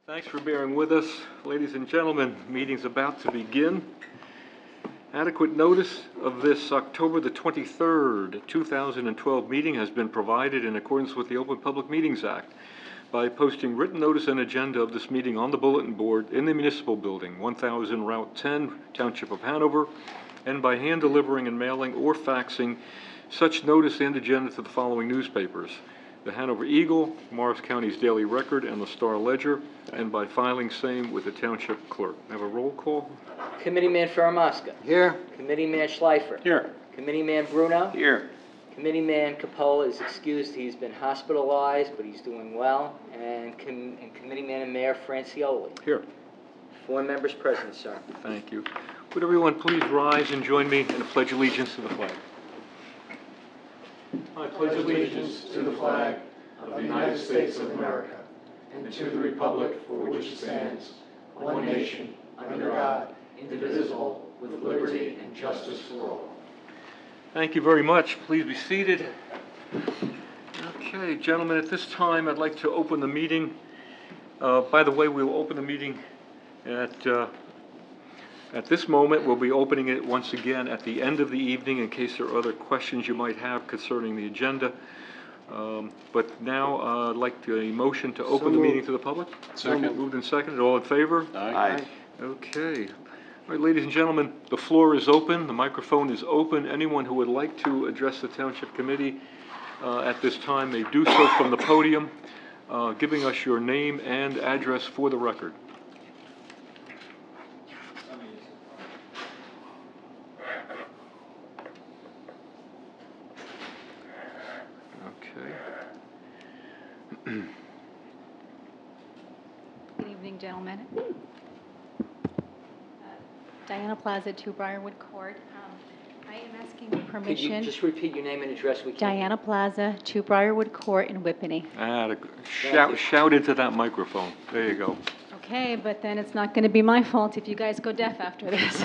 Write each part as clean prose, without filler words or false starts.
Thanks for bearing with us. Ladies and gentlemen, meeting's about to begin. Adequate notice of this October the 23rd, 2012 meeting has been provided in accordance with the Open Public Meetings Act by posting written notice and agenda of this meeting on the bulletin board in the municipal building, 1000 Route 10, Township of Hanover, and by hand delivering and mailing or faxing such notice and agenda to the following newspapers: the Hanover Eagle, Morris County's Daily Record, and the Star Ledger, and by filing same with the Township Clerk. Have a roll call? Committeeman Faramasca. Here. Committeeman Schleifer. Here. Committeeman Bruno. Here. Committeeman Capola is excused. He's been hospitalized, but he's doing well. And Committeeman and Mayor Francioli. Here. 4 members present, sir. Thank you. Would everyone please rise and join me in a pledge allegiance to the flag? I pledge allegiance to the flag of the United States of America and to the republic for which it stands, one nation, under God, indivisible, with liberty and justice for all. Thank you very much. Please be seated. Okay, gentlemen, at this time I'd like to open the meeting. By the way, we'll open the meeting at this moment. We'll be opening it once again at the end of the evening in case there are other questions you might have concerning the agenda. But now I'd like a motion to open the meeting to the public. Second. Moved and seconded. All in favor? Aye. Okay. All right, ladies and gentlemen, the floor is open. The microphone is open. Anyone who would like to address the Township Committee at this time may do so from the podium, giving us your name and address for the record. Good evening, gentlemen. Diana Plaza, 2 Briarwood Court. I am asking permission. Could you just repeat your name and address? We can't. Diana Plaza, 2 Briarwood Court in Whippany. Shout into that microphone. There you go. Okay, but then it's not going to be my fault if you guys go deaf after this.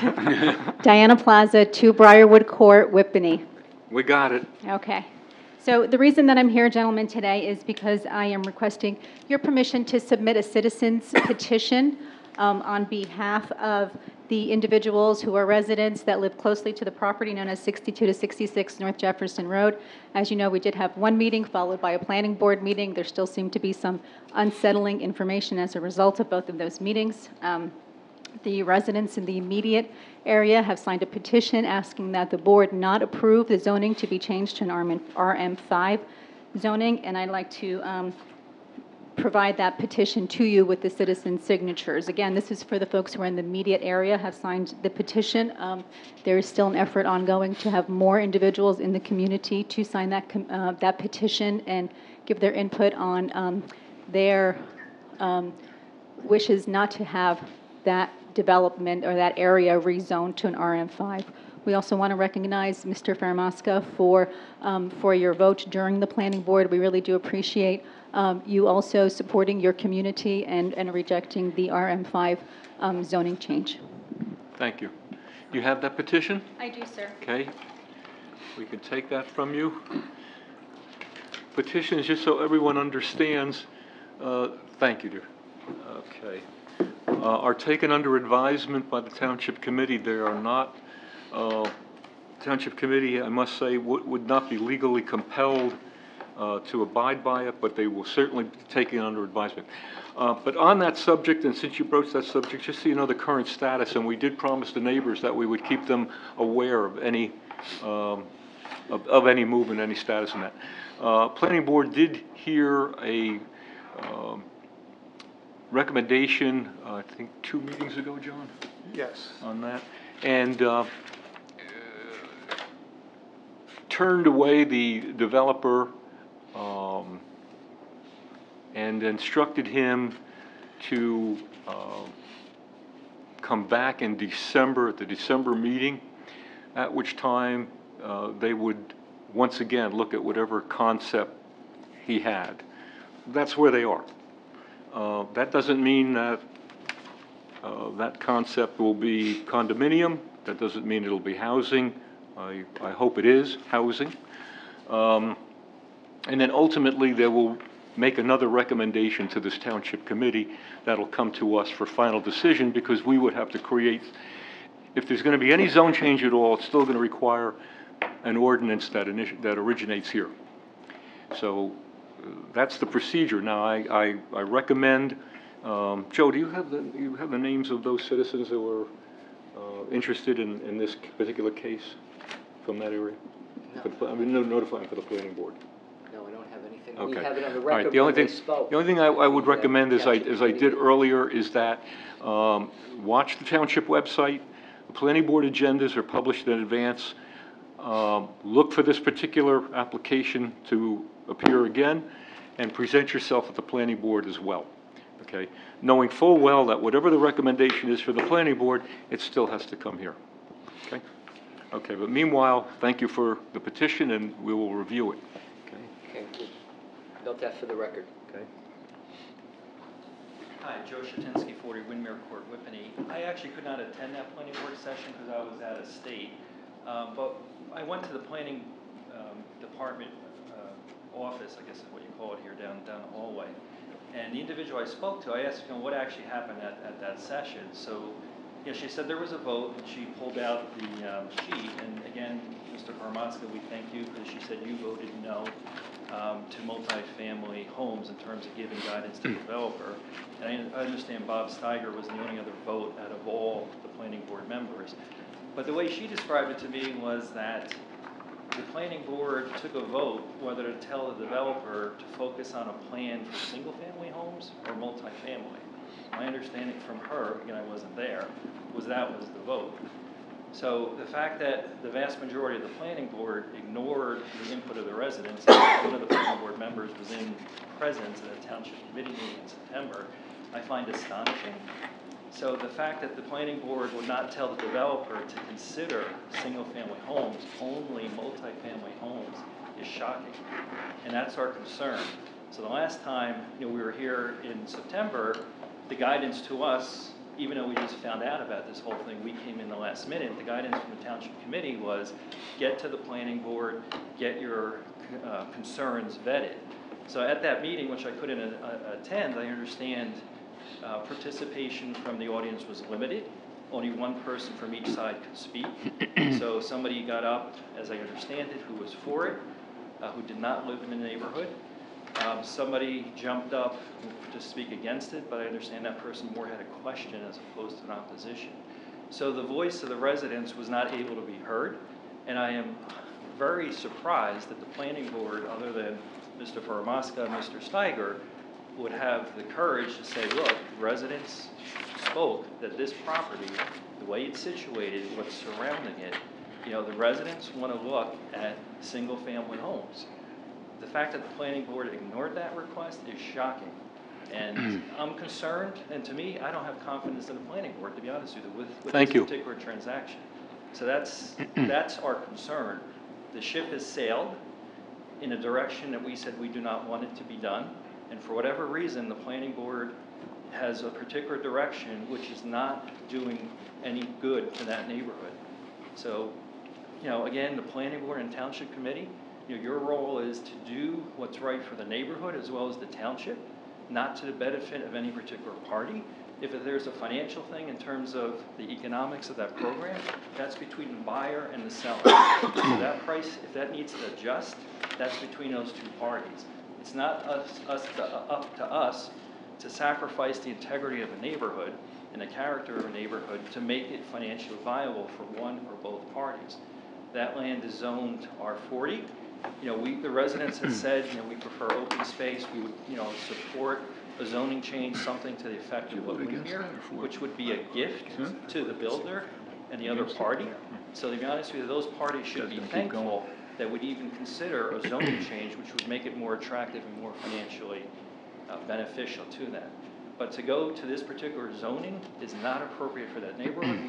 Diana Plaza, 2 Briarwood Court, Whippany. We got it. Okay. So the reason that I'm here, gentlemen, today is because I am requesting your permission to submit a citizen's petition on behalf of the individuals who are residents that live closely to the property known as 62 to 66 North Jefferson Road. As you know, we did have one meeting followed by a planning board meeting. There still seemed to be some unsettling information as a result of both of those meetings. The residents in the immediate area have signed a petition asking that the board not approve the zoning to be changed to an RM5 zoning, and I'd like to provide that petition to you with the citizen signatures. Again, this is for the folks who are in the immediate area, have signed the petition. There is still an effort ongoing to have more individuals in the community to sign that petition and give their input on their wishes not to have that development or that area rezoned to an RM5. We also want to recognize Mr. Faramasca for your vote during the planning board. We really do appreciate you also supporting your community and rejecting the RM5 zoning change. Thank you. You have that petition? I do, sir. Okay. We can take that from you. Petitions, just so everyone understands, thank you, dear. Okay. Are taken under advisement by the Township Committee. They are not, Township Committee, I must say, would not be legally compelled to abide by it, but they will certainly be taken under advisement. But on that subject, and since you broached that subject, just so you know the current status, and we did promise the neighbors that we would keep them aware of any any movement, any status in that. Planning Board did hear a recommendation, I think 2 meetings ago, John? Yes. On that, and turned away the developer and instructed him to come back in December, at the December meeting, at which time they would once again look at whatever concept he had. That's where they are. That doesn't mean that that concept will be condominium. That doesn't mean it'll be housing. I hope it is housing. And then ultimately there will make another recommendation to this township committee that'll come to us for final decision, because we would have to create, if there's going to be any zone change at all, it's still going to require an ordinance that originates here. So that's the procedure. Now, I recommend, Joe, do you have the names of those citizens that were interested in this particular case from that area? No. I mean, notifying for the planning board. No, I don't have anything. Okay. We have it on the All right, record the only when they thing, spoke. the only thing I would recommend, as I Township did committee. earlier, is that watch the township website. The planning board agendas are published in advance. Look for this particular application to appear again, and present yourself at the planning board as well, okay? Knowing full well that whatever the recommendation is for the planning board, it still has to come here, okay? Okay, but meanwhile, thank you for the petition, and we will review it, okay? Okay, good. Note that for the record. Okay. Hi, Joe Shatinsky, 40 Windmere Court, Whippany. I actually could not attend that planning board session because I was out of state, but I went to the planning department office, I guess is what you call it here, down the hallway. And the individual I spoke to, I asked, what actually happened at that session. So, she said there was a vote, and she pulled out the sheet. And again, Mr. Parmatska, we thank you, because she said you voted no to multifamily homes in terms of giving guidance to the developer. And I understand Bob Steiger was the only other vote out of all the planning board members. But the way she described it to me was that the planning board took a vote whether to tell the developer to focus on a plan for single-family homes or multifamily. My understanding from her, again, I wasn't there, was that was the vote. So the fact that the vast majority of the planning board ignored the input of the residents, and one of the planning board members was in presence at a township committee meeting in September, I find astonishing. So the fact that the planning board would not tell the developer to consider single-family homes, only multifamily homes, is shocking. And that's our concern. So the last time we were here in September, the guidance to us, even though we just found out about this whole thing, we came in the last minute, the guidance from the township committee was get to the planning board, get your concerns vetted. So at that meeting, which I couldn't attend, I understand participation from the audience was limited. Only one person from each side could speak. So somebody got up, as I understand it, who was for it, who did not live in the neighborhood. Somebody jumped up to speak against it, but I understand that person more had a question as opposed to an opposition. So the voice of the residents was not able to be heard, and I am very surprised that the planning board, other than Mr. Paramaska and Mr. Steiger, would have the courage to say, look, residents spoke that this property, the way it's situated, what's surrounding it, the residents want to look at single-family homes. The fact that the planning board ignored that request is shocking. And I'm concerned, and to me, I don't have confidence in the planning board, to be honest with you, with this particular transaction. So that's our concern. The ship has sailed in a direction that we said we do not want it to be done. And for whatever reason, the planning board has a particular direction which is not doing any good to that neighborhood. So, again, the planning board and township committee, your role is to do what's right for the neighborhood as well as the township, not to the benefit of any particular party. If there's a financial thing in terms of the economics of that program, that's between the buyer and the seller. So that price, if that needs to adjust, that's between those two parties. It's not up to us to sacrifice the integrity of a neighborhood and the character of a neighborhood to make it financially viable for one or both parties. That land is zoned R40. The residents have said, we prefer open space. We would, support a zoning change, something to the effect of what we hear, which would be a gift to the builder and the other party. So to be honest with you, those parties should be thankful that would even consider a zoning change, which would make it more attractive and more financially beneficial to them. But to go to this particular zoning is not appropriate for that neighborhood.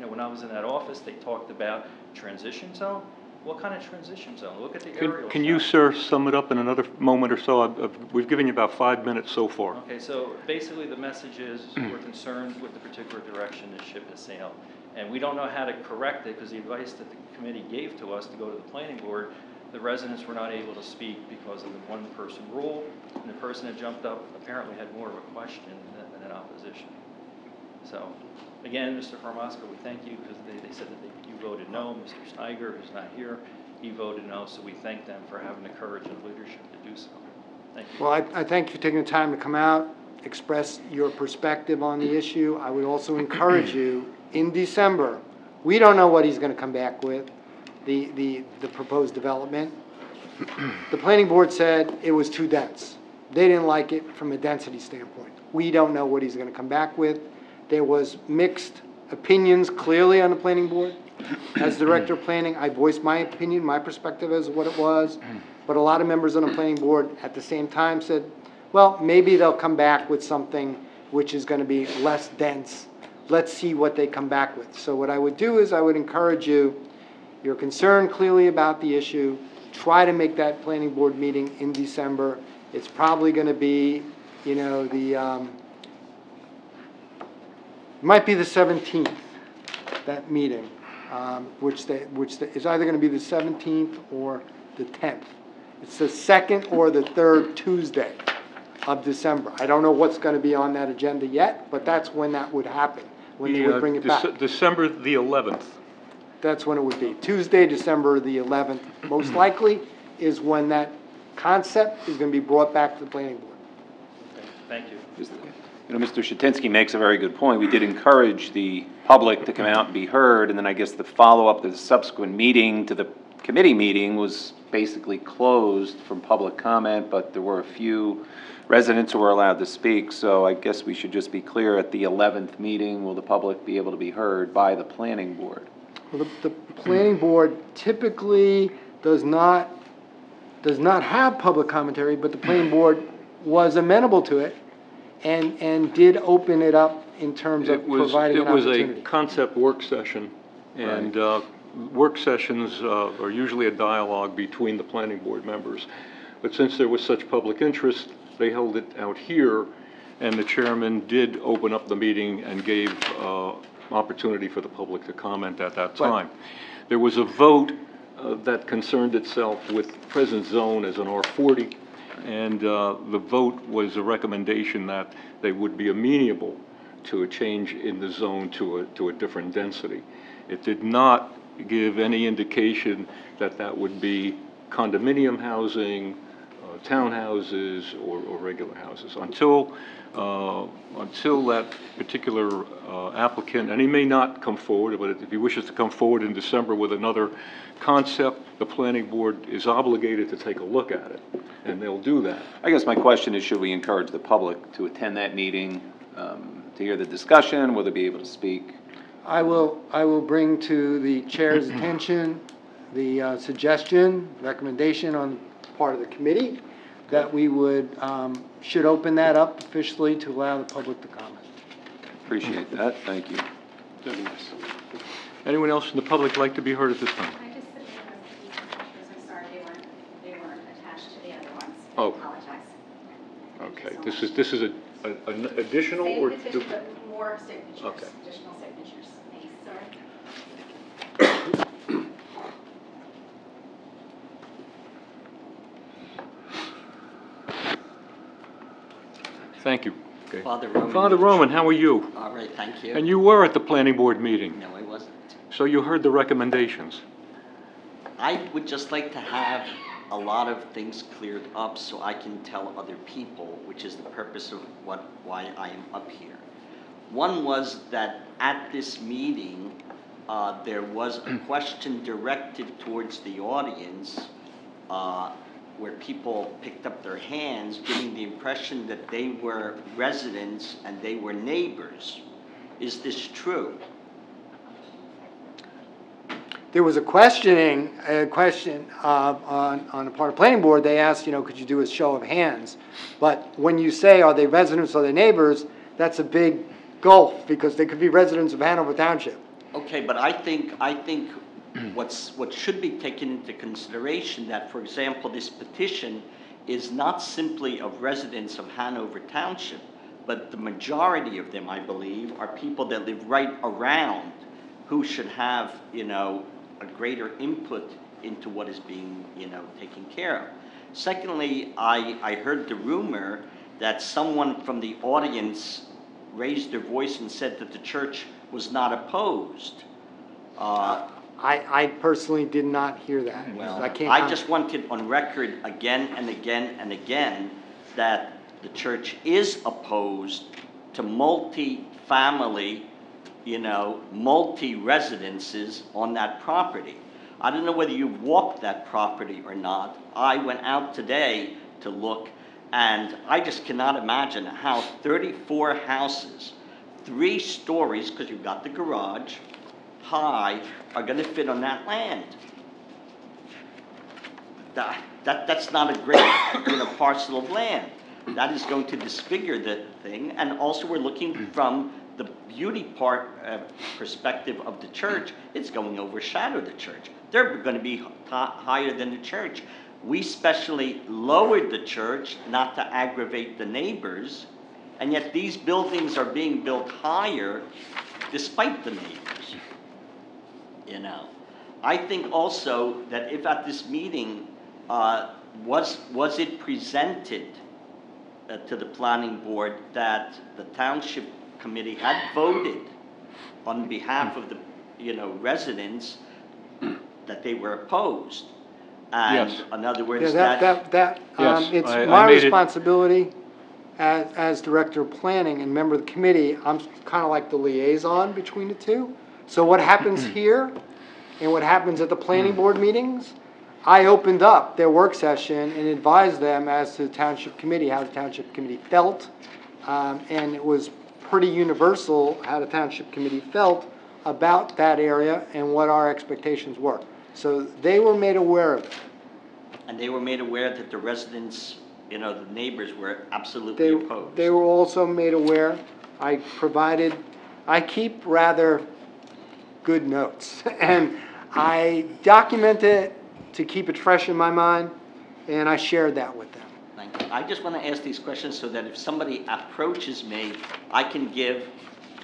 When I was in that office, they talked about transition zone. What kind of transition zone? Look at the aerial. Can you, sir, sum it up in another moment or so? We've given you about 5 minutes so far. Okay, so basically the message is we're concerned with the particular direction the ship has sailed. And we don't know how to correct it because the advice that the committee gave to us to go to the planning board the residents were not able to speak because of the one-person rule, and the person that jumped up apparently had more of a question than an opposition. So, again, Mr. Harmosco, we thank you, because they said that you voted no. Mr. Steiger, who's not here, he voted no, so we thank them for having the courage and leadership to do so. Thank you. Well, I thank you for taking the time to come out, express your perspective on the issue. I would also encourage you, in December, we don't know what he's going to come back with, the proposed development. The planning board said it was too dense. They didn't like it from a density standpoint. We don't know what he's going to come back with. There was mixed opinions clearly on the planning board. As director of planning, I voiced my opinion, my perspective as what it was, but a lot of members on the planning board at the same time said, well, maybe they'll come back with something which is going to be less dense. Let's see what they come back with. So what I would do is I would encourage you, you're concerned clearly about the issue, try to make that planning board meeting in December. It's probably going to be, you know, might be the 17th, that meeting, which is either going to be the 17th or the 10th. It's the second or the third Tuesday of December. I don't know what's going to be on that agenda yet, but that's when that would happen, when they would bring it back. December the 11th. That's when it would be. Tuesday, December the 11th, most likely, is when that concept is going to be brought back to the planning board. Okay, thank you. You know, Mr. Shatinsky makes a very good point. We did encourage the public to come out and be heard, and then I guess the follow-up to the subsequent meeting to the committee meeting was basically closed from public comment, but there were a few residents who were allowed to speak, so I guess we should just be clear, at the 11th meeting, will the public be able to be heard by the planning board? Well, the planning board typically does not have public commentary, but the planning board was amenable to it and did open it up in terms of providing an opportunity. It was a concept work session, and work sessions are usually a dialogue between the planning board members. But since there was such public interest, they held it out here, and the chairman did open up the meeting and gave opportunity for the public to comment at that time. There was a vote that concerned itself with present zone as an R40, and the vote was a recommendation that they would be amenable to a change in the zone to a different density. It did not give any indication that that would be condominium housing, townhouses, or regular houses until that particular applicant, and he may not come forward, but if he wishes to come forward in December with another concept, the planning board is obligated to take a look at it, and they'll do that. I guess my question is, should we encourage the public to attend that meeting, to hear the discussion? Will they be able to speak? I will bring to the chair's attention the suggestion, recommendation on part of the committee that we should open that up officially to allow the public to comment. Appreciate that. Thank you. Anyone else in the public like to be heard at this time? I just submitted these pictures. I'm sorry they weren't attached to the other ones. I Oh. apologize. Okay, this is an additional Same or petition, but more signatures. Okay. Additional signatures. Thanks, sorry. Thank you. Okay. Father Roman. Father Roman, how are you? All right, thank you. And you were at the planning board meeting, No, I wasn't. so you heard the recommendations. I would just like to have a lot of things cleared up so I can tell other people, which is the purpose of why I am up here. One was that at this meeting, there was a question directed towards the audience where people picked up their hands, giving the impression that they were residents and they were neighbors. Is this true? There was a question on the part of the planning board. They asked, could you do a show of hands? But when you say, are they residents or they neighbors, that's a big gulf, because they could be residents of Hanover Township. Okay, but I think what should be taken into consideration that, for example, this petition is not simply of residents of Hanover Township, but the majority of them, I believe, are people that live right around who should have, a greater input into what is being, taken care of. Secondly, I heard the rumor that someone from the audience raised their voice and said that the church was not opposed. I personally did not hear that. Well, I can't I just wanted on record again and again and again that the church is opposed to multi-family, multi-residences on that property. I don't know whether you've walked that property or not. I went out today to look, and I just cannot imagine how 34 houses, 3 stories, because you've got the garage, high, are going to fit on that land. That's not a great parcel of land. That is going to disfigure the thing, and also we're looking from the beauty perspective of the church. It's going to overshadow the church. They're going to be higher than the church. We specially lowered the church not to aggravate the neighbors, and yet these buildings are being built higher despite the neighbors. I think also that if at this meeting was it presented to the planning board that the township committee had voted on behalf of the residents that they were opposed, and Yes. in other words Yes, it's I my made it- responsibility as director of planning and member of the committee. I'm kind of like the liaison between the two. So what happens here and what happens at the planning board meetings, I opened up their work session and advised them as to the township committee, how the township committee felt. And it was pretty universal how the township committee felt about that area and what our expectations were. So they were made aware of it. and they were made aware that the residents, the neighbors were absolutely opposed. They were also made aware. I keep rather good notes, and I document it to keep it fresh in my mind, and I shared that with them. Thank you. I just want to ask these questions so that if somebody approaches me, I can give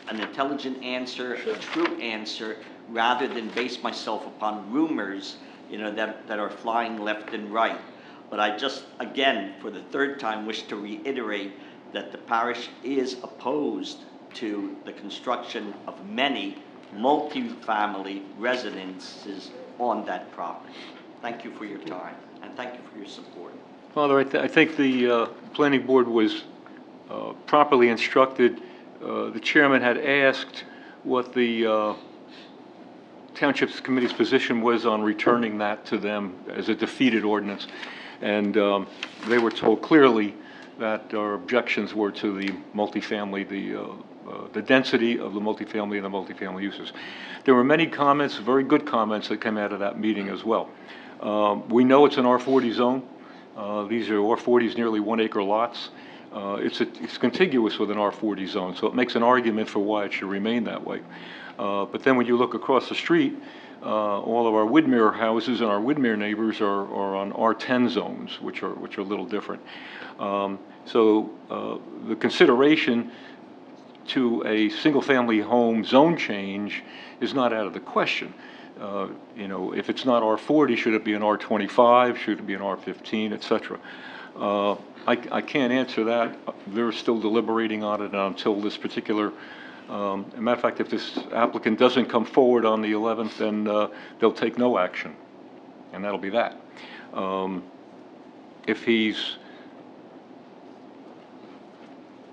an intelligent answer, a true answer, rather than base myself upon rumors, that are flying left and right. But I just, again, for the third time, wish to reiterate that the parish is opposed to the construction of many multi-family residences on that property. Thank you for your time, and thank you for your support. Father, I think the planning board was properly instructed. The chairman had asked what the Township's committee's position was on returning that to them as a defeated ordinance. And they were told clearly that our objections were to the multifamily, the density of the multifamily and the multifamily uses. There were many comments, very good comments, that came out of that meeting as well. We know it's an R40 zone. These are R40s, nearly 1 acre lots. It's contiguous with an R40 zone, so it makes an argument for why it should remain that way. But then when you look across the street, all of our Widmer houses and our Widmer neighbors are on R10 zones, which are a little different. So the consideration to a single-family home zone change is not out of the question. If it's not R40, should it be an R25? Should it be an R15, et cetera? I can't answer that. They're still deliberating on it until this particular. As a matter of fact, if this applicant doesn't come forward on the 11th, then they'll take no action, and that'll be that. If he's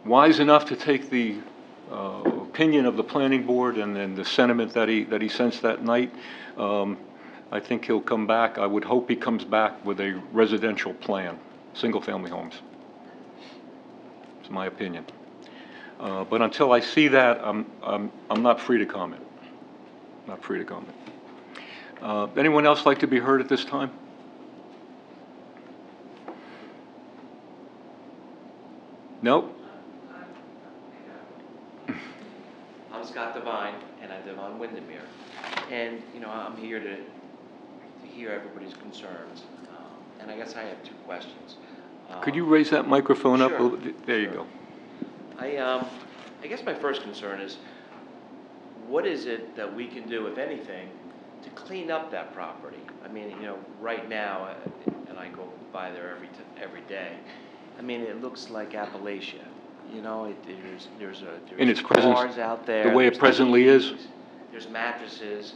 wise enough to take the opinion of the planning board and then the sentiment that he sensed that night, I think he'll come back. I would hope he comes back with a residential plan, single-family homes. It's my opinion. But until I see that, I'm not free to comment. Not free to comment. Anyone else like to be heard at this time? No? I'm Scott Devine, and I live on Windermere. And, I'm here to hear everybody's concerns. And I guess I have 2 questions. Could you raise that microphone up a Sure. little bit? There you go. I guess my first concern is, what is it that we can do, if anything, to clean up that property. I mean, you know, right now, and I go by there every day, I mean, it looks like Appalachia. You know, there's In its presence, cars out there. the way it there's presently is? TVs, There's mattresses.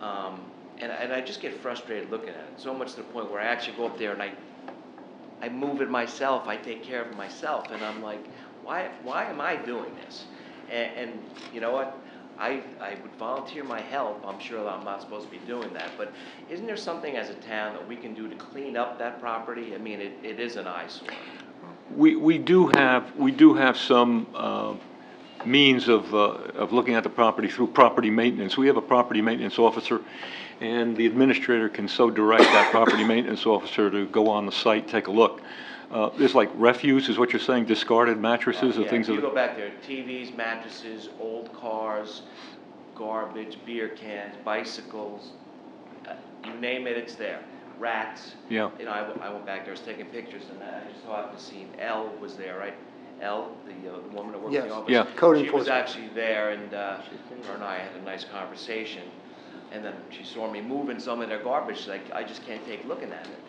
And I just get frustrated looking at it, so much to the point where I actually go up there and I move it myself, I take care of it myself, and I'm like, why am I doing this? And you know what? I would volunteer my help. I'm sure I'm not supposed to be doing that, but isn't there something as a town that we can do to clean up that property? I mean, it is an eyesore. We do have some means of looking at the property through property maintenance. We have a property maintenance officer, and the administrator can so direct that property maintenance officer to go on the site, take a look. There's like refuse, is what you're saying, discarded mattresses or Yeah, things if of. you go back there, TVs, mattresses, old cars, garbage, beer cans, bicycles, you name it, it's there. Rats. Yeah. You know, I went back there, I was taking pictures, and I just so happened to see Elle was there, right? Elle, the woman that works in Yes. the office. Yeah. Code She was enforcement. actually there, and her and I had a nice conversation. And then she saw me moving some of their garbage. She's like, I just can't take looking at it.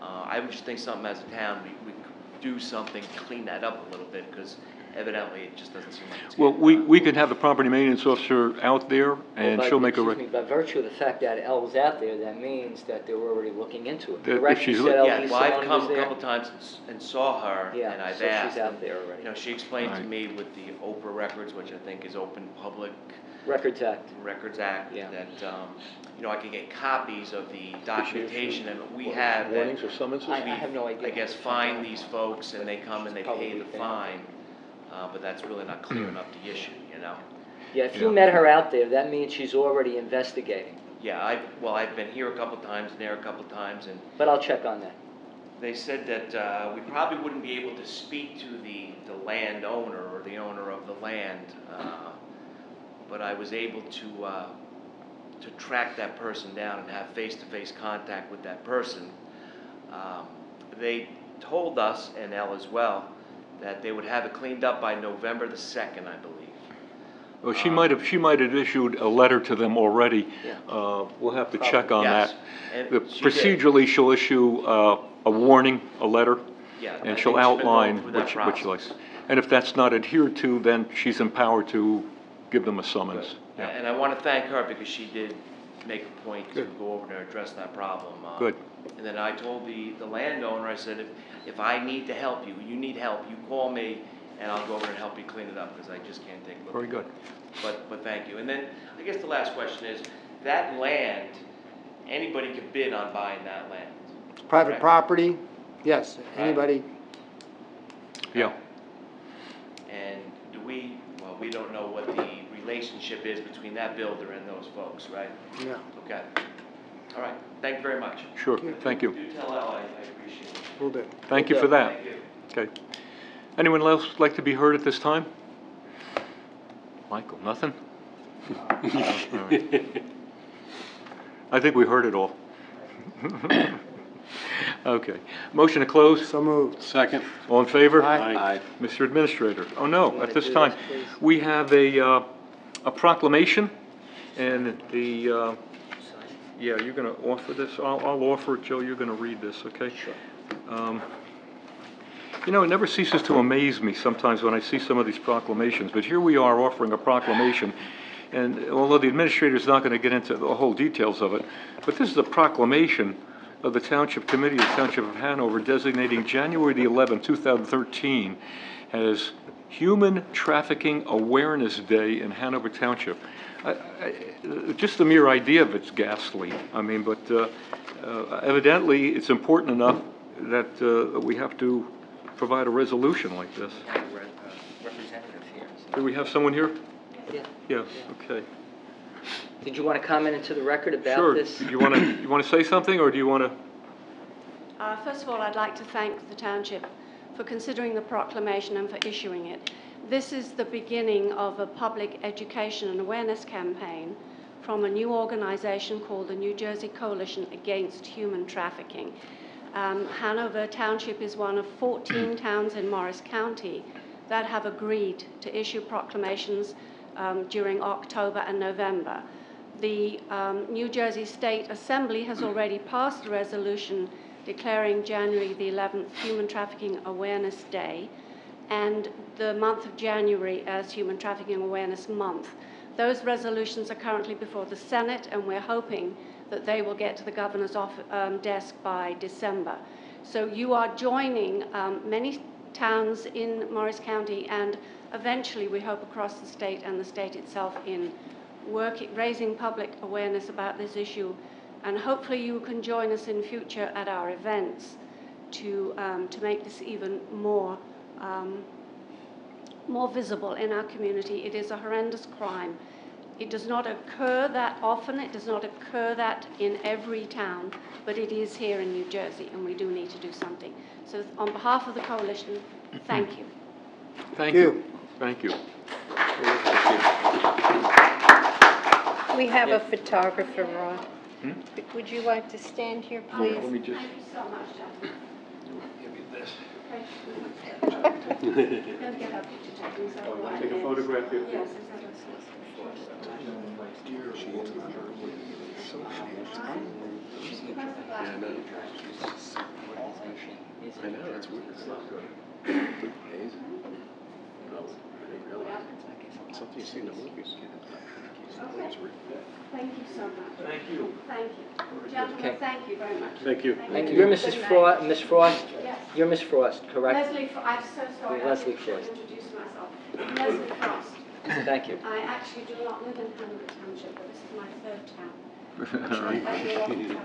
I would just think something as a town, we could do something to clean that up a little bit, because evidently it just doesn't seem like it's Well, getting done. we could have the property maintenance officer out there, and Well, she'll make a. excuse me, by virtue of the fact that Elle was out there, that means that they were already looking into it. That if Correct? You she's said look- LD Yeah, well, I've Salon come was a there? couple times and saw her, Yeah, and I've so she's asked. out and, there already. You know, she explained to Right. me with the Oprah records, which I think is Open Public Records Act. Records Act, Yeah. that, you know, I can get copies of the documentation, and we have that, Warnings or summonses? I have no idea. I guess, fine these folks, and they come and they pay the Probably. fine, but that's really not clearing up the issue, you know? Yeah, if you Yeah. met her out there, that means she's already investigating. Yeah, I've been here a couple times, and there a couple times, and But I'll check on that. they said that we probably wouldn't be able to speak to the landowner or the owner of the land, but I was able to track that person down and have face-to-face contact with that person. They told us, and Elle as well, that they would have it cleaned up by November the 2nd, I believe. Well, she might have issued a letter to them already. Yeah. We'll have to check on Yes, that. and she did. Procedurally, she'll issue a warning, a letter, Yeah, I and think she'll she's been going outline through that what she likes. process. And if that's not adhered to, then she's empowered to give them a summons. Yeah. And I want to thank her because she did make a point to Good. go over there and address that problem. Good. And then I told the landowner, I said, if I need to help you, you need help, you call me, and I'll go over and help you clean it up, because I just can't take a look. Very at good. it. But thank you. And then, I guess the last question is, that land, anybody could bid on buying that land? Private Correct. property, yes, Right. anybody. Yeah. And well, we don't know what the relationship is between that builder and those folks, right? Yeah. Okay. All right. Thank you very much. Sure, thank you. Do tell Elle I appreciate it. Will do. Thank you for that. Thank you. Okay. Anyone else like to be heard at this time? Michael, nothing? All right. I think we heard it all. Okay. Motion to close? So moved. Second. All in favor? Aye. Mr. Administrator, oh no, You at wanna this do time, this, please? we have a proclamation, and the, Sign. yeah, you're gonna offer this, I'll offer it, Joe, you're gonna read this, okay? Sure. You know, it never ceases to amaze me sometimes when I see some of these proclamations, but here we are offering a proclamation, and although the administrator's not gonna get into the whole details of it, but this is a proclamation of the Township Committee of the Township of Hanover designating January the 11th, 2013 as Human Trafficking Awareness Day in Hanover Township. Just the mere idea of it's ghastly. I mean, but evidently it's important enough that we have to provide a resolution like this. We have a representative here. so- Do we have someone here? Yeah. Yeah, okay. Did you want to comment into the record about Sure. this? You want to say something, or do you want to? First of all, I'd like to thank the Township for considering the proclamation and for issuing it. This is the beginning of a public education and awareness campaign from a new organization called the New Jersey Coalition Against Human Trafficking. Hanover Township is one of 14 towns in Morris County that have agreed to issue proclamations during October and November. the New Jersey State Assembly has already passed a resolution declaring January the 11th Human Trafficking Awareness Day and the month of January as Human Trafficking Awareness Month. Those resolutions are currently before the Senate, and we're hoping that they will get to the governor's desk by December. So you are joining many towns in Morris County and eventually, we hope, across the state and the state itself in raising public awareness about this issue. And hopefully you can join us in future at our events to make this even more visible in our community. It is a horrendous crime. It does not occur that often. It does not occur that in every town, but it is here in New Jersey, and we do need to do something. So on behalf of the coalition, thank you. Thank you. Thank you. We have a photographer, Ron. Would you like to stand here, please? Let me just Thank you so much, Jackie. give you this. Don't get our picture taken. So Take a photograph here. Yes, exactly. I know, it's weird. Amazing. Something you see in the movies. Thank you so much. Thank you. Thank you. Gentlemen, Okay. thank you very much. Thank you. Thank you. You're Mrs. Frost, Miss Frost? Yes. You're Miss Frost, correct? Leslie, I'm so sorry. Leslie I should Frost. introduce myself. Leslie Frost. Thank you. I actually do not live in Hanover Township, but this is my third town.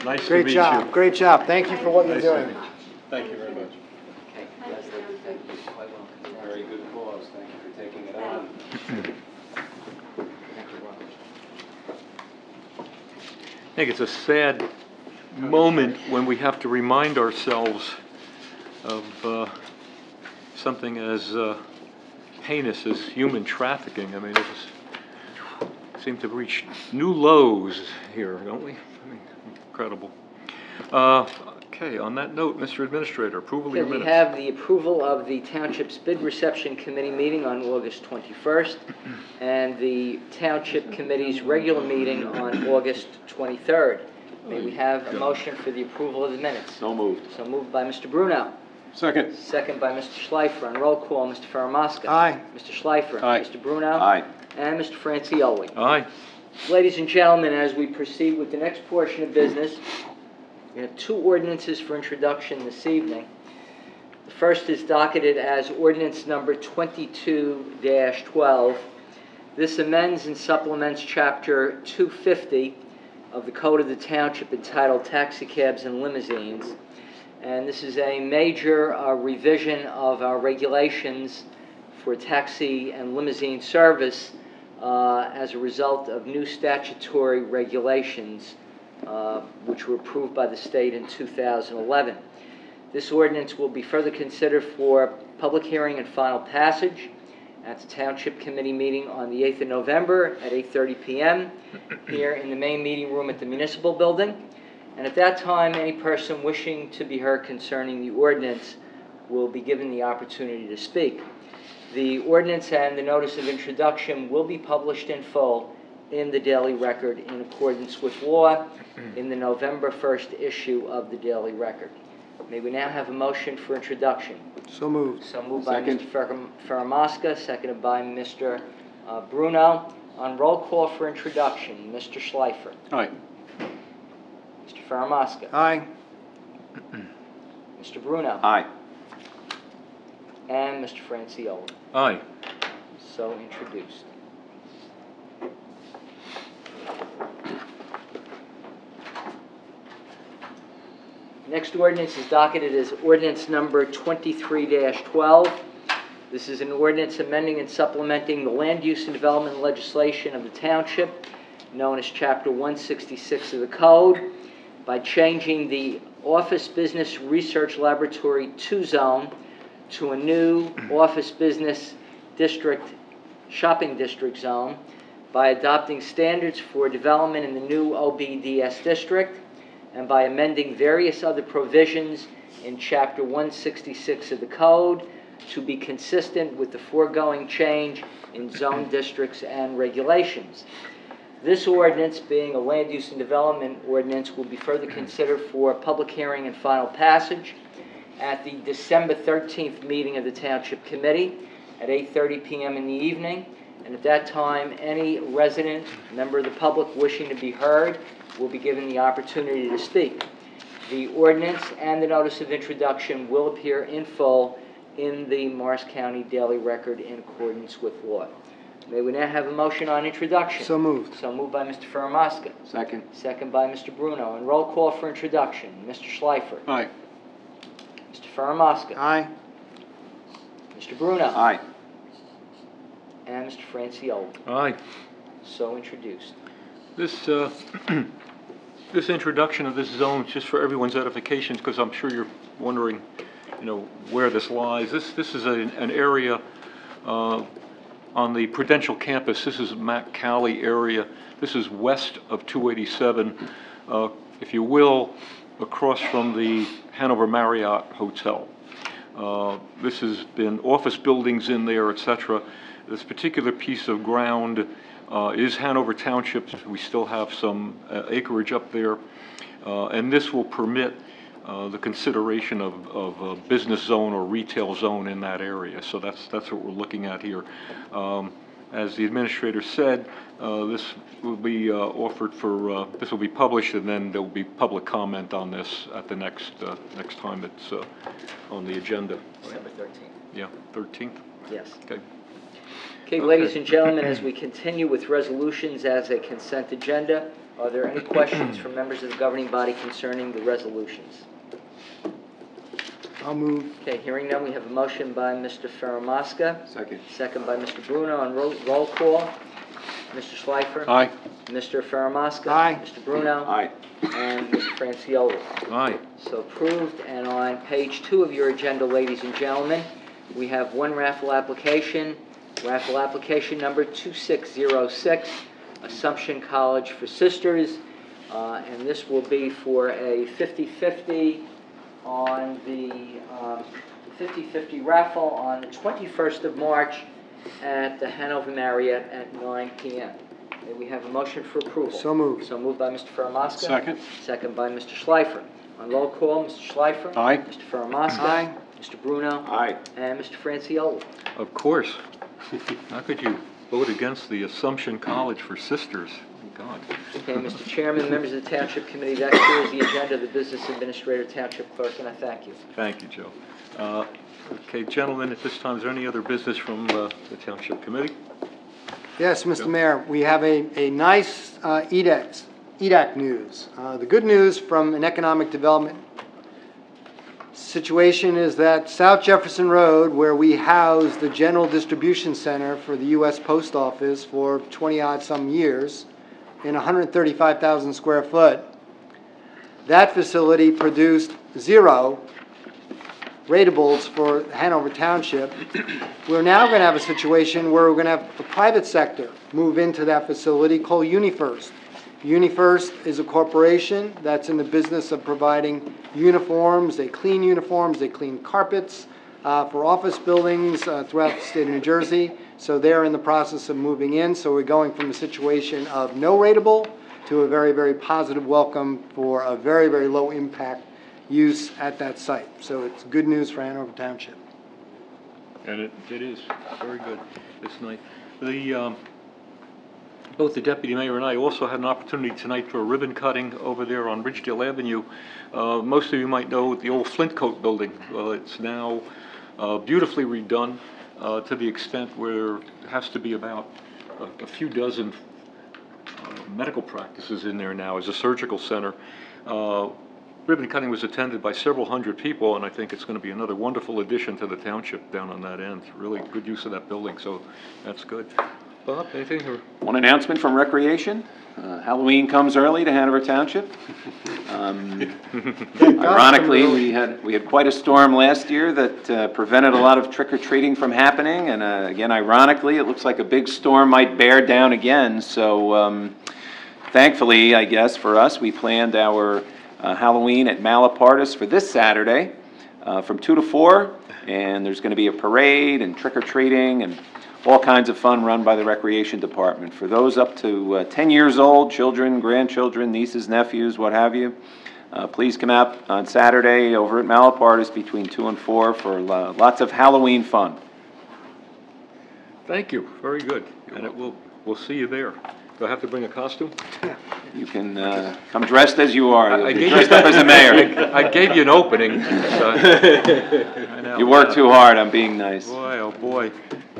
Nice to Great meet job, you. great job. Thank you for what you're Nice to doing. meet you. Thank you very much. Okay, Thank you, Leslie, young thank you. Quite welcome. Very good cause. Thank you for taking it on. Thank you, Robert. I think it's a sad moment when we have to remind ourselves of something as heinous as human trafficking. I mean, it seems to have reached new lows here, don't we? I mean, incredible. Okay, on that note, Mr. Administrator, approval of your Okay, minutes. we have the approval of the Township's Bid Reception Committee meeting on August 21st and the Township Committee's regular meeting on August 23rd. May we have a motion for the approval of the minutes? So moved. So moved by Mr. Bruno. Second. Second by Mr. Schleifer. On roll call, Mr. Faramasca. Aye. Mr. Schleifer. Aye. Mr. Bruno. Aye. And Mr. Francioli. Aye. Ladies and gentlemen, as we proceed with the next portion of business, we have two ordinances for introduction this evening. The first is docketed as ordinance number 22-12. This amends and supplements Chapter 250 of the Code of the Township entitled Taxicabs and Limousines. And this is a major revision of our regulations for taxi and limousine service as a result of new statutory regulations which were approved by the state in 2011. This ordinance will be further considered for public hearing and final passage at the Township Committee meeting on the 8th of November at 8:30 p.m. here in the main meeting room at the Municipal Building. And at that time, any person wishing to be heard concerning the ordinance will be given the opportunity to speak. The ordinance and the notice of introduction will be published in full in the Daily Record in accordance with law in the November 1st issue of the Daily Record. May we now have a motion for introduction? So moved. So moved by Second. Mr. Faramasca, seconded by Mr. Bruno. On roll call for introduction, Mr. Schleifer. Aye. Mr. Faramasca. Aye. Mr. Bruno. Aye. And Mr. Francioli. Aye. So introduced. Next ordinance is docketed as ordinance number 23-12. This is an ordinance amending and supplementing the land use and development legislation of the township, known as Chapter 166 of the Code, by changing the Office Business Research Laboratory 2 zone to a new Office Business District Shopping District zone, by adopting standards for development in the new OBDS district, and by amending various other provisions in Chapter 166 of the Code to be consistent with the foregoing change in zone districts and regulations. This ordinance, being a land use and development ordinance, will be further considered for public hearing and final passage at the December 13th meeting of the Township Committee at 8:30 p.m. in the evening. And at that time, any resident, member of the public wishing to be heard will be given the opportunity to speak. The ordinance and the notice of introduction will appear in full in the Morris County Daily Record in accordance with law. May we now have a motion on introduction? So moved. So moved by Mr. Faramasca. Second. Second by Mr. Bruno. And roll call for introduction. Mr. Schleifer. Aye. Mr. Faramasca. Aye. Mr. Bruno. Aye. And Mr. Franciulli. Aye. So introduced. This, this introduction of this zone, just for everyone's edification, because I'm sure you're wondering, where this lies. This is an area on the Prudential campus. This is Mac Cali area. This is west of 287, if you will, across from the Hanover Marriott Hotel. This has been office buildings in there, etc. This particular piece of ground is Hanover Township. We still have some acreage up there, and this will permit the consideration of a business zone or retail zone in that area. So that's what we're looking at here. As the administrator said, this will be offered for, this will be published, and then there will be public comment on this at the next time it's on the agenda. December 13th. Yeah, 13th? Yes. Okay. Okay, ladies and gentlemen, as we continue with resolutions as a consent agenda, are there any questions from members of the governing body concerning the resolutions? I'll move. Okay, hearing none, we have a motion by Mr. Faramasca. Second. Second by Mr. Bruno on roll call. Mr. Schleifer. Aye. Mr. Faramasca. Aye. Mr. Bruno. Aye. And Mr. Franciulli. Aye. So approved. And on page 2 of your agenda, ladies and gentlemen, we have one raffle application. Raffle application number 2606, Assumption College for Sisters. And this will be for a 50-50 on the 50-50 raffle on the 21st of March at the Hanover Marriott at 9 p.m. May we have a motion for approval? So moved. So moved by Mr. Faramasca. Second. Second by Mr. Schleifer. On roll call, Mr. Schleifer. Aye. Mr. Faramasca. Aye. Mr. Bruno. Aye. And Mr. Franciulli. Of course. How could you vote against the Assumption College for Sisters? Oh, God. Okay, Mr. Chairman, members of the Township Committee, that clears the agenda of the Business Administrator, Township Clerk, and I thank you. Thank you, Joe. Okay, gentlemen, at this time, is there any other business from the Township Committee? Yes, Mr. Mayor, we have a nice EDAC news. The good news from an economic development situation is that South Jefferson Road, where we house the General Distribution Center for the U.S. Post Office for 20-odd some years, in 135,000 square foot, that facility produced 0 ratables for Hanover Township. We're now going to have a situation where we're going to have the private sector move into that facility called UniFirst. UniFirst is a corporation that's in the business of providing uniforms. They clean carpets for office buildings throughout the state of New Jersey. So they're in the process of moving in. So we're going from a situation of no rateable to a very, very positive welcome for a very, very low impact use at that site. So it's good news for Hanover Township. And it is very good this night. Both the deputy mayor and I also had an opportunity tonight for a ribbon cutting over there on Ridgedale Avenue. Most of you might know the old Flintcoat building. Well, it's now beautifully redone to the extent where it has to be about a few dozen medical practices in there now as a surgical center. Ribbon cutting was attended by several hundred people, and I think it's going to be another wonderful addition to the township down on that end. Really good use of that building, so that's good. Bob, anything? Or? One announcement from Recreation. Halloween comes early to Hanover Township. Ironically, we had quite a storm last year that prevented a lot of trick-or-treating from happening, and again, ironically, it looks like a big storm might bear down again. So thankfully, I guess, for us, we planned our Halloween at Malapartis for this Saturday from 2 to 4, and there's going to be a parade and trick-or-treating and all kinds of fun run by the Recreation Department. For those up to 10 years old, children, grandchildren, nieces, nephews, what have you, please come out on Saturday over at Malapartis between 2 and 4 for lots of Halloween fun. Thank you, very good. And we'll see you there. Do I have to bring a costume? You can come dressed as you are. I You'll be gave dressed you- up as a mayor. I gave you an opening. You work too hard, I'm being nice. Boy, oh boy.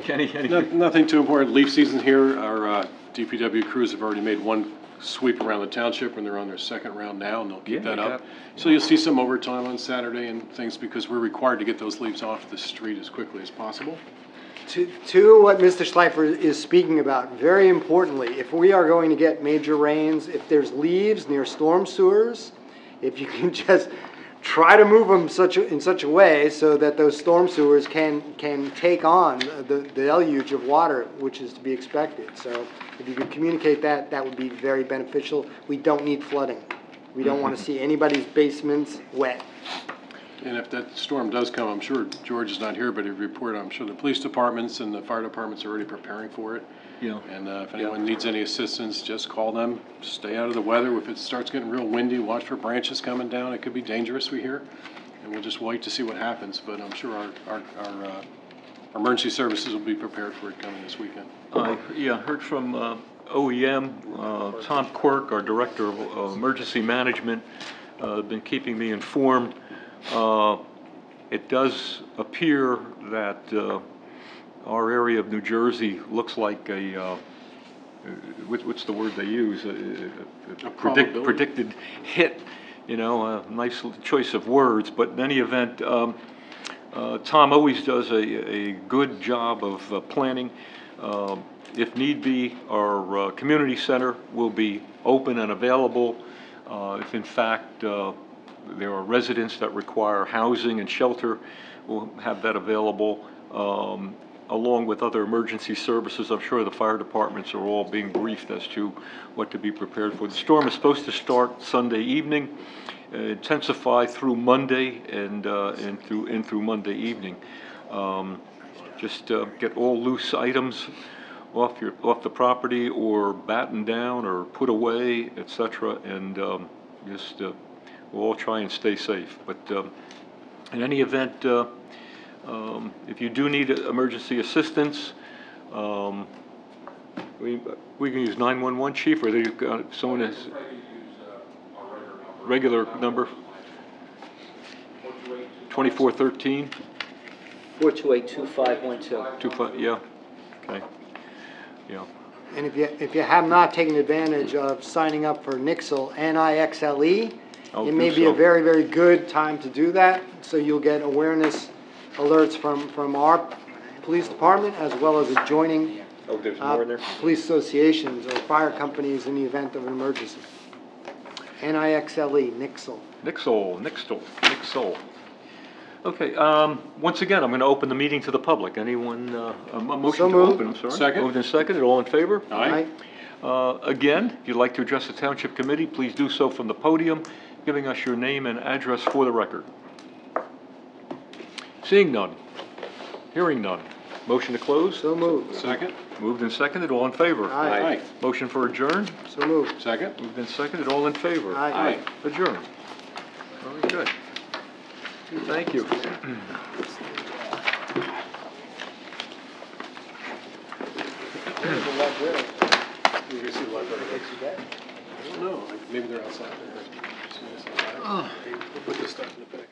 Kenny, anything? Nothing too important. Leaf season here. Our DPW crews have already made one sweep around the township, and they're on their second round now, and they'll keep Yeah, that they up. So you'll see some overtime on Saturday and things because we're required to get those leaves off the street as quickly as possible. To what Mr. Schleifer is speaking about, very importantly, if we are going to get major rains, if there's leaves near storm sewers, if you can just try to move them in such a way so that those storm sewers can take on the deluge of water which is to be expected. So if you could communicate that, that would be very beneficial. We don't need flooding. We don't want to see anybody's basements wet. And if that storm does come, I'm sure George is not here, but he reported, I'm sure the police departments and the fire departments are already preparing for it. Yeah. And if anyone needs any assistance, just call them. Stay out of the weather. If it starts getting real windy, watch for branches coming down. It could be dangerous, we hear. And we'll just wait to see what happens. But I'm sure our emergency services will be prepared for it coming this weekend. I heard from OEM, Tom Quirk, our Director of Emergency Management, been keeping me informed. It does appear that our area of New Jersey looks like a, what's the word they use? A predicted hit, you know, a nice choice of words. But in any event, Tom always does a good job of planning. If need be, our community center will be open and available. If in fact there are residents that require housing and shelter, we'll have that available, along with other emergency services. I'm sure the fire departments are all being briefed as to what to be prepared for. The storm is supposed to start Sunday evening, intensify through Monday and through Monday evening. Just get all loose items off the property, or batten down, or put away, etc. And just we'll all try and stay safe. But in any event, if you do need emergency assistance, we can use 911, Chief, or they someone has regular number 2413. 428-2512. Yeah. Okay. Yeah. And if you have not taken advantage of signing up for Nixle, N-I-X-L-E, I'll it may do be so. a very, very good time to do that. So you'll get awareness alerts from our police department, as well as adjoining Oh, there's more in there? police associations or fire companies in the event of an emergency. N-I-X-L-E, Nixle. Nixle. Okay, once again, I'm going to open the meeting to the public. Anyone, a motion So to moved. open, I'm sorry? Second. Moved and seconded, all in favor? Aye. Again, if you'd like to address the Township Committee, please do so from the podium, giving us your name and address for the record. Seeing none, hearing none. Motion to close? So moved. Second. Moved and seconded, all in favor? Aye. Aye. Motion for adjourn? So moved. Second. Moved and seconded, all in favor? Aye. Adjourn. Very good. Thank you. You're gonna see the library. I don't know. Maybe they're outside. Put this stuff in the back.